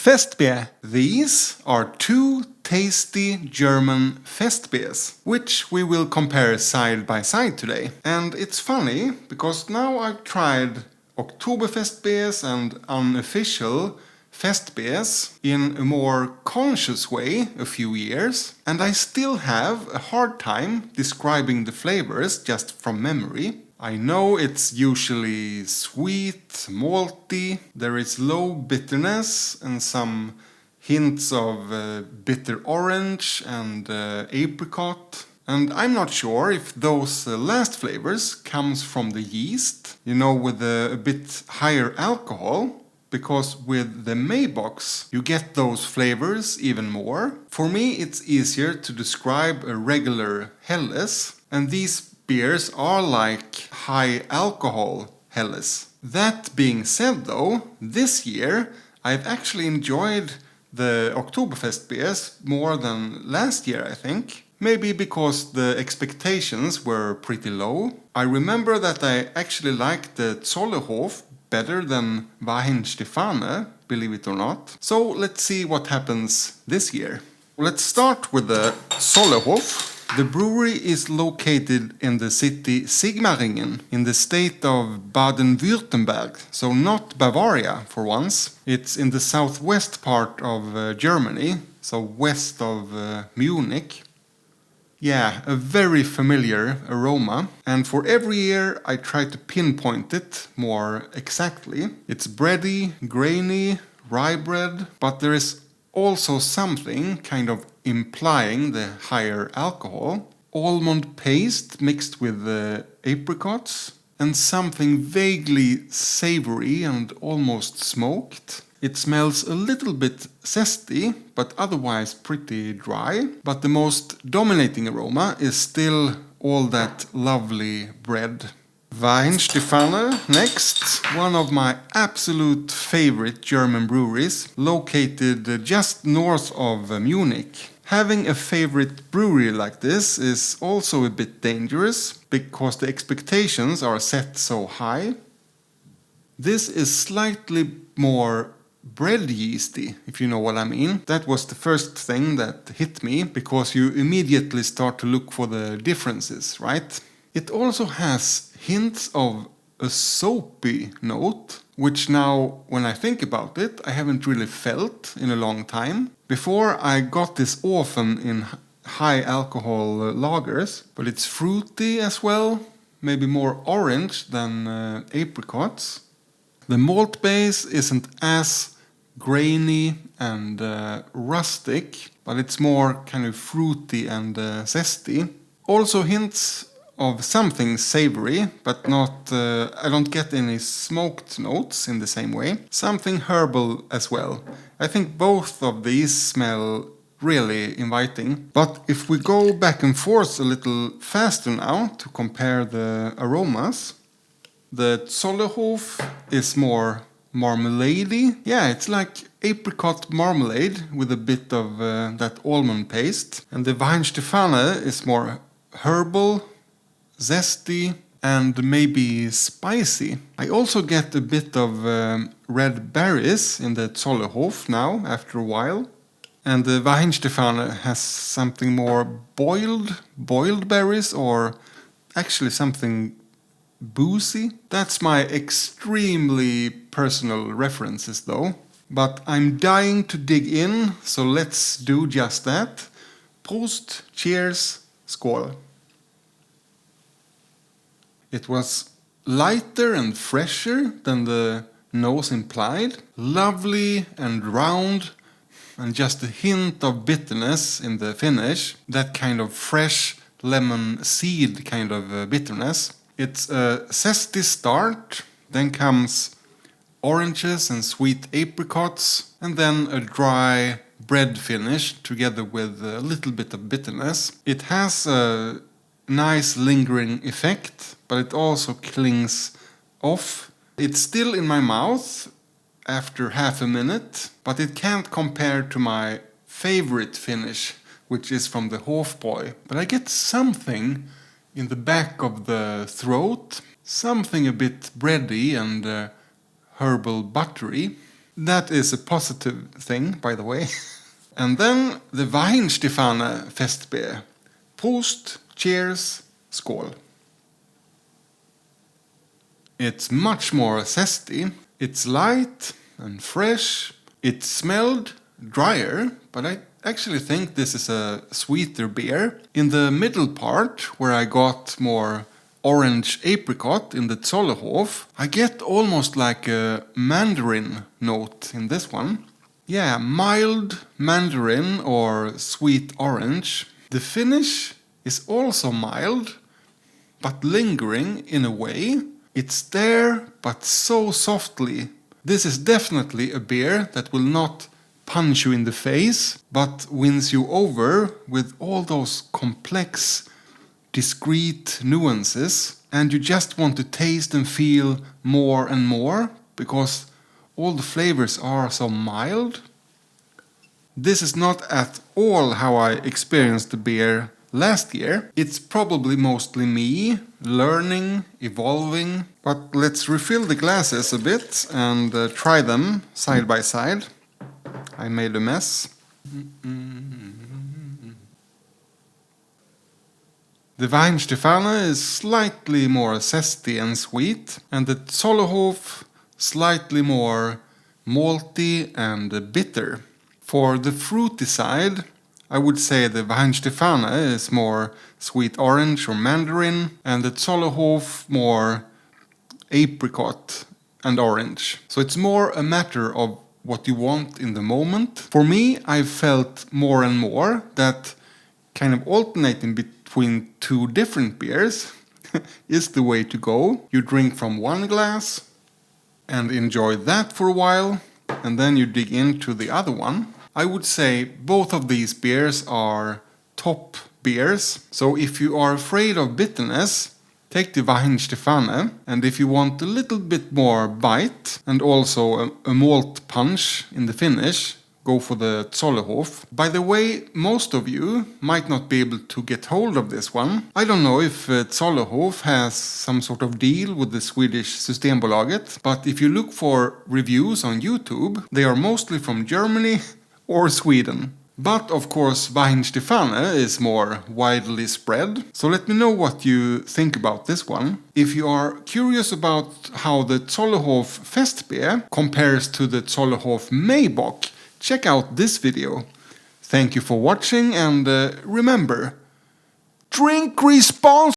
Festbier. These are two tasty German Festbiers, which we will compare side by side today. And it's funny, because now I've tried Oktoberfest beers and unofficial Festbiers in a more conscious way a few years, and I still have a hard time describing the flavors just from memory. I know it's usually sweet, malty, there is low bitterness and some hints of bitter orange and apricot. And I'm not sure if those last flavors comes from the yeast, you know, with a bit higher alcohol, because with the Maybox you get those flavors even more. For me it's easier to describe a regular Helles, and these beers are like high alcohol Helles. That being said though, this year I've actually enjoyed the Oktoberfest beers more than last year, I think. Maybe because the expectations were pretty low. I remember that I actually liked the Zoller-Hof better than Weihenstephaner, believe it or not. So let's see what happens this year. Let's start with the Zoller-Hof. The brewery is located in the city Sigmaringen, in the state of Baden-Württemberg, so not Bavaria for once. It's in the southwest part of Germany, so west of Munich. Yeah, a very familiar aroma, and for every year I try to pinpoint it more exactly. It's bready, grainy, rye bread, but there is also something kind of implying the higher alcohol. Almond paste mixed with apricots, and something vaguely savory and almost smoked. It smells a little bit zesty, but otherwise pretty dry. But the most dominating aroma is still all that lovely bread. Weihenstephaner next, one of my absolute favorite German breweries, located just north of Munich. Having a favorite brewery like this is also a bit dangerous, because the expectations are set so high. This is slightly more bread yeasty, if you know what I mean. That was the first thing that hit me, because you immediately start to look for the differences, right? It also has hints of a soapy note, which now, when I think about it, I haven't really felt in a long time. Before I got this often in high alcohol lagers, but it's fruity as well, maybe more orange than apricots. The malt base isn't as grainy and rustic, but it's more kind of fruity and zesty. Also hints of something savory, but not, I don't get any smoked notes in the same way. Something herbal as well. I think both of these smell really inviting. But if we go back and forth a little faster now to compare the aromas, the Zoller-Hof is more marmalade-y. Yeah, it's like apricot marmalade with a bit of that almond paste. And the Weihenstephaner is more herbal, zesty, and maybe spicy. I also get a bit of red berries in the Zoller-Hof now, after a while. And the Weihenstephaner has something more boiled berries, or actually something boozy. That's my extremely personal references though. But I'm dying to dig in, so let's do just that. Prost, cheers, skål. It was lighter and fresher than the nose implied. Lovely and round, and just a hint of bitterness in the finish. That kind of fresh lemon seed kind of bitterness. It's a zesty start, then comes oranges and sweet apricots, and then a dry bread finish together with a little bit of bitterness. It has a nice lingering effect, but it also clings off. It's still in my mouth after half a minute, but it can't compare to my favorite finish, which is from the Hofbräu. But I get something in the back of the throat, something a bit bready and herbal buttery. That is a positive thing, by the way. And then the Weihenstephaner Festbier. Prost, cheers, skål. It's much more zesty. It's light and fresh. It smelled drier, but I actually think this is a sweeter beer. In the middle part, where I got more orange apricot in the Zoller-Hof, I get almost like a mandarin note in this one. Yeah, mild mandarin or sweet orange. The finish is also mild, but lingering in a way. It's there, but so softly. This is definitely a beer that will not punch you in the face, but wins you over with all those complex, discrete nuances. And you just want to taste and feel more and more, because all the flavors are so mild. This is not at all how I experienced the beer last year. It's probably mostly me learning, evolving. But let's refill the glasses a bit and try them side by side. I made a mess. The Weihenstephaner is slightly more zesty and sweet, and the Zoller-Hof slightly more malty and bitter. For the fruity side, I would say the Weihenstephaner is more sweet orange or mandarin, and the Zoller-Hof more apricot and orange. So it's more a matter of what you want in the moment. For me, I've felt more and more that kind of alternating between two different beers is the way to go. You drink from one glass and enjoy that for a while, and then you dig into the other one. I would say both of these beers are top beers. So if you are afraid of bitterness, take the Weihenstephaner, and if you want a little bit more bite and also a malt punch in the finish, go for the Zoller-Hof. By the way, most of you might not be able to get hold of this one. I don't know if Zoller-Hof has some sort of deal with the Swedish Systembolaget, but if you look for reviews on YouTube, they are mostly from Germany or Sweden. But of course, Weihenstephaner is more widely spread. So let me know what you think about this one. If you are curious about how the Zoller-Hof Festbier compares to the Zoller-Hof Maibock, check out this video. Thank you for watching, and remember, drink responsibly!